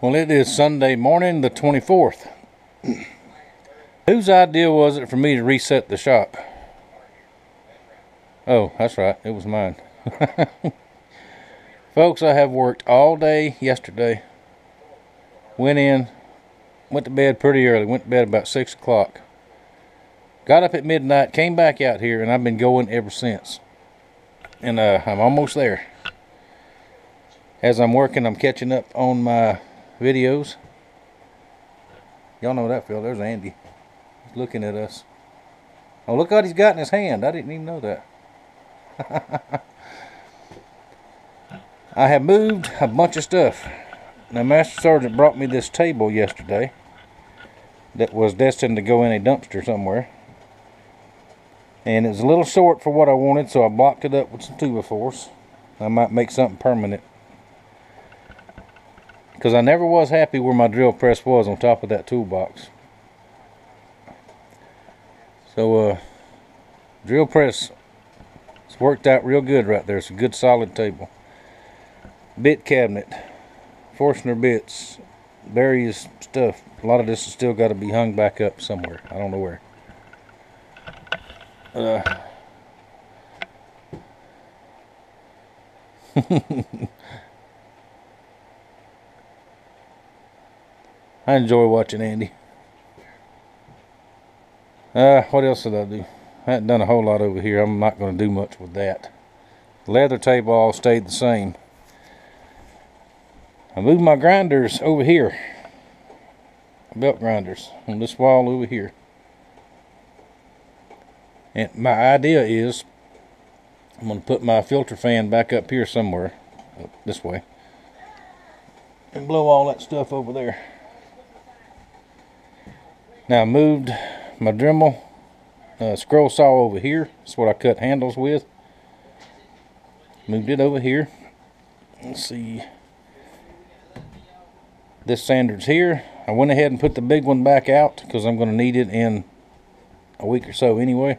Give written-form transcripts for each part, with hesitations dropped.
Well, it is Sunday morning, the 24th. Whose idea was it for me to reset the shop? Oh, that's right. It was mine. Folks, I have worked all day yesterday. Went to bed pretty early. Went to bed about 6 o'clock. Got up at midnight, came back out here, and I've been going ever since. And I'm almost there. As I'm working, I'm catching up on my videos. Y'all know that, Phil. There's Andy. He's looking at us. Oh, look what he's got in his hand. I didn't even know that. I have moved a bunch of stuff. Now, Master Sergeant brought me this table yesterday that was destined to go in a dumpster somewhere. And it's a little short for what I wanted, so I blocked it up with some 2x4s. I might make something permanent, because I never was happy where my drill press was on top of that toolbox. So, drill press, it's worked out real good right there. It's a good solid table. Bit cabinet, Forstner bits, various stuff. A lot of this has still got to be hung back up somewhere. I don't know where. I enjoy watching Andy. What else did I do? I hadn't done a whole lot over here. I'm not going to do much with that. The leather table all stayed the same. I moved my grinders over here. Belt grinders on this wall over here. And my idea is I'm going to put my filter fan back up here somewhere. Up this way. And blow all that stuff over there. Now I moved my Dremel scroll saw over here. That's what I cut handles with. Moved it over here. Let's see. This sander's here. I went ahead and put the big one back out because I'm going to need it in a week or so anyway.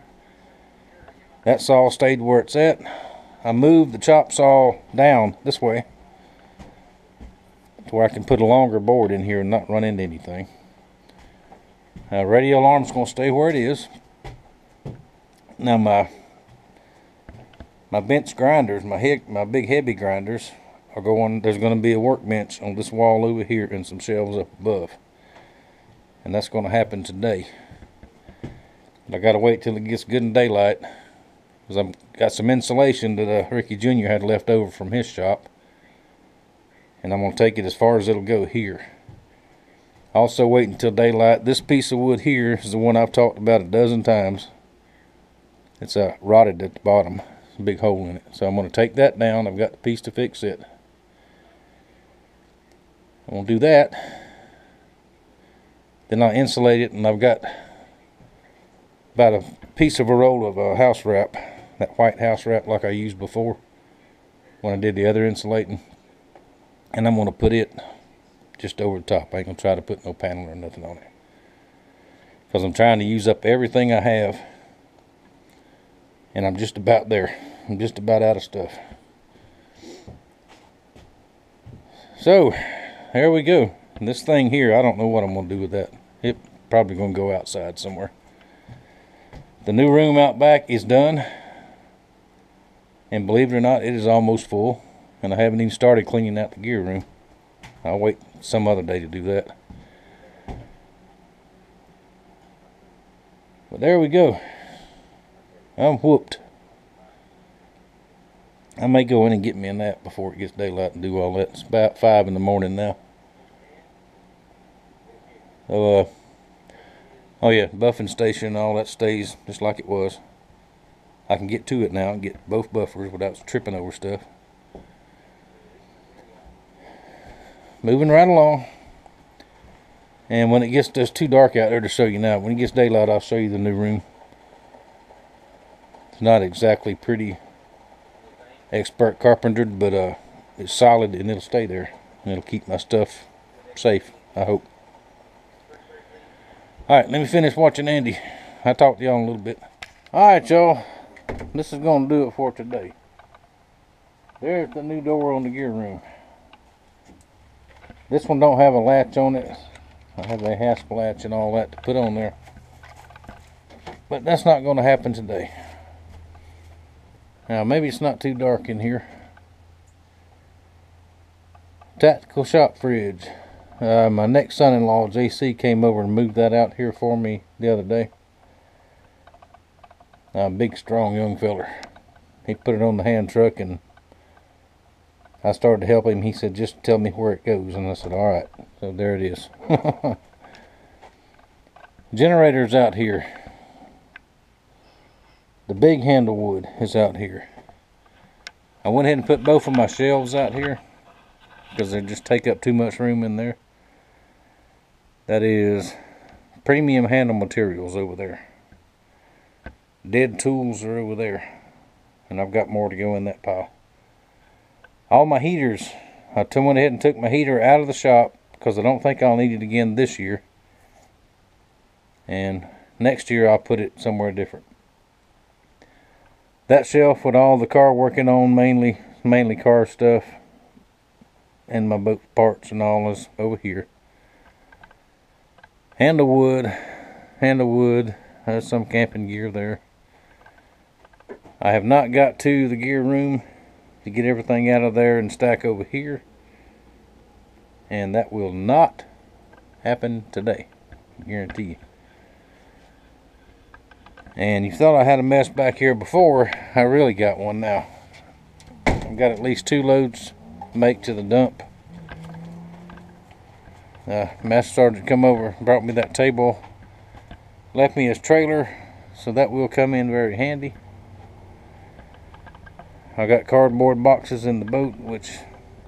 That saw stayed where it's at. I moved the chop saw down this way to where I can put a longer board in here and not run into anything. Radio alarm's going to stay where it is. Now my bench grinders, my big heavy grinders are going. There's going to be a workbench on this wall over here and some shelves up above, and that's going to happen today. But I got to wait till it gets good in daylight, because I've got some insulation that Ricky Jr. had left over from his shop, and I'm going to take it as far as it'll go here. Also wait until daylight. This piece of wood here is the one I've talked about a dozen times. It's rotted at the bottom. There's a big hole in it. So I'm going to take that down. I've got the piece to fix it. I'm going to do that. Then I'll insulate it, and I've got about a piece of a roll of house wrap. That white house wrap like I used before when I did the other insulating. And I'm going to put it just over the top. I ain't going to try to put no panel or nothing on it, because I'm trying to use up everything I have. And I'm just about there. I'm just about out of stuff. So, there we go. And this thing here, I don't know what I'm going to do with that. It's probably going to go outside somewhere. The new room out back is done. And believe it or not, it is almost full. And I haven't even started cleaning out the gear room. I'll wait some other day to do that. But there we go. I'm whooped. I may go in and get me a nap before it gets daylight and do all that. It's about 5 in the morning now. So, oh yeah, buffing station and all that stays just like it was. I can get to it now and get both buffers without tripping over stuff. Moving right along. And when it gets just too dark out there to show you now, when it gets daylight, I'll show you the new room. It's not exactly pretty expert carpentered, but it's solid and it'll stay there. And it'll keep my stuff safe, I hope. Alright, let me finish watching Andy. I'll talk to y'all in a little bit. Alright, y'all. This is going to do it for today. There's the new door on the gear room. This one don't have a latch on it. I have a hasp latch and all that to put on there. But that's not going to happen today. Now maybe it's not too dark in here. Tactical shop fridge. My next son-in-law, JC, came over and moved that out here for me the other day. Big, strong young feller. He put it on the hand truck, and I started to help him. He said, just tell me where it goes. And I said, all right. So there it is. Generator's out here. The big handle wood is out here. I went ahead and put both of my shelves out here because they just take up too much room in there. That is premium handle materials over there. Dead tools are over there. And I've got more to go in that pile. All my heaters, I went ahead and took my heater out of the shop because I don't think I'll need it again this year. And next year I'll put it somewhere different. That shelf with all the car working on, mainly car stuff, and my boat parts and all is over here. Handle wood, has some camping gear there. I have not got to the gear room to get everything out of there and stack over here. And that will not happen today, I guarantee you. And you thought I had a mess back here before, I really got one now. I've got at least 2 loads to make to the dump. Master Sergeant come over, brought me that table, left me his trailer, so that will come in very handy. I got cardboard boxes in the boat, which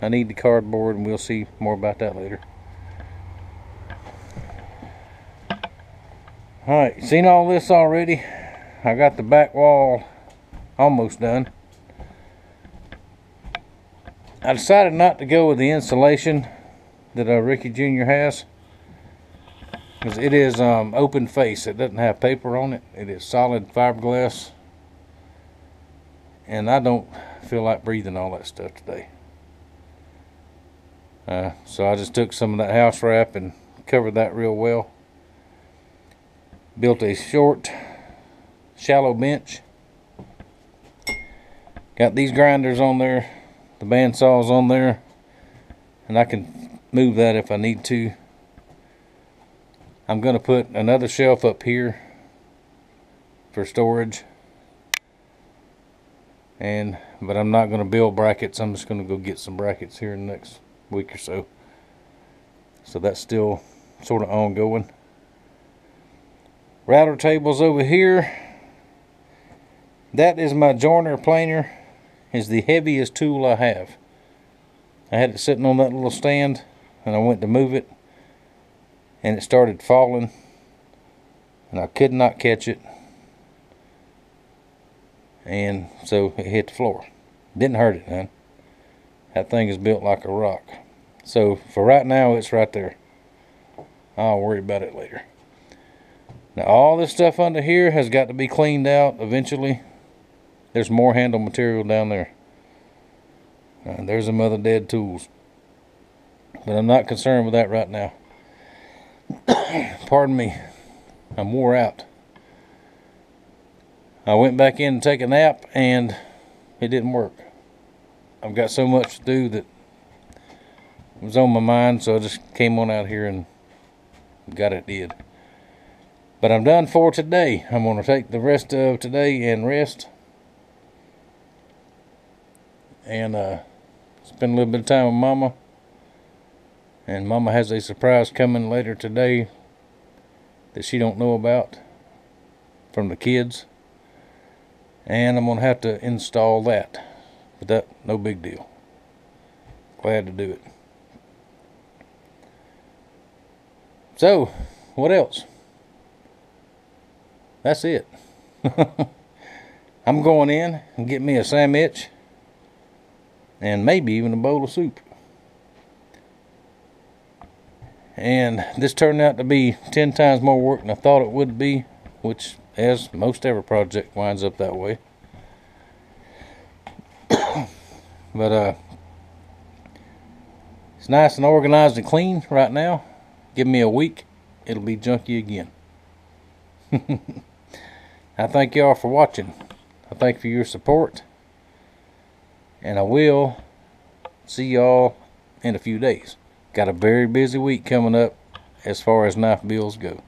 I need the cardboard, and we'll see more about that later. Alright, seen all this already? I got the back wall almost done. I decided not to go with the insulation that Ricky Jr. has, because it is open face. It doesn't have paper on it. It is solid fiberglass, and I don't feel like breathing all that stuff today. So I just took some of that house wrap and covered that real well. Built a short, shallow bench. Got these grinders on there, the bandsaws on there, and I can move that if I need to. I'm going to put another shelf up here for storage, but I'm not going to build brackets. I'm just going to go get some brackets here in the next week or so. So that's still sort of ongoing. Router tables over here. That is my joiner planer. Is the heaviest tool I have. I had it sitting on that little stand, and I went to move it, and it started falling, and I could not catch it, and so it hit the floor. Didn't hurt it none. That thing is built like a rock. So for right now, it's right there. I'll worry about it later. Now all this stuff under here has got to be cleaned out eventually. There's more handle material down there. There's some other dead tools. But I'm not concerned with that right now. Pardon me. I'm wore out. I went back in to take a nap, and it didn't work. I've got so much to do that was on my mind, so I just came on out here and got it did. But I'm done for today. I'm going to take the rest of today and rest. And spend a little bit of time with Mama. And Mama has a surprise coming later today that she don't know about from the kids. And I'm going to have to install that. But that, no big deal. Glad to do it. So, what else? That's it. I'm going in and get me a sandwich and maybe even a bowl of soup. And this turned out to be 10 times more work than I thought it would be, which, as most every project, winds up that way. It's nice and organized and clean right now. Give me a week, it'll be junky again. I thank y'all for watching. I thank you for your support. And I will see y'all in a few days. Got a very busy week coming up as far as knife bills go.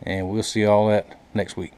And we'll see all that next week.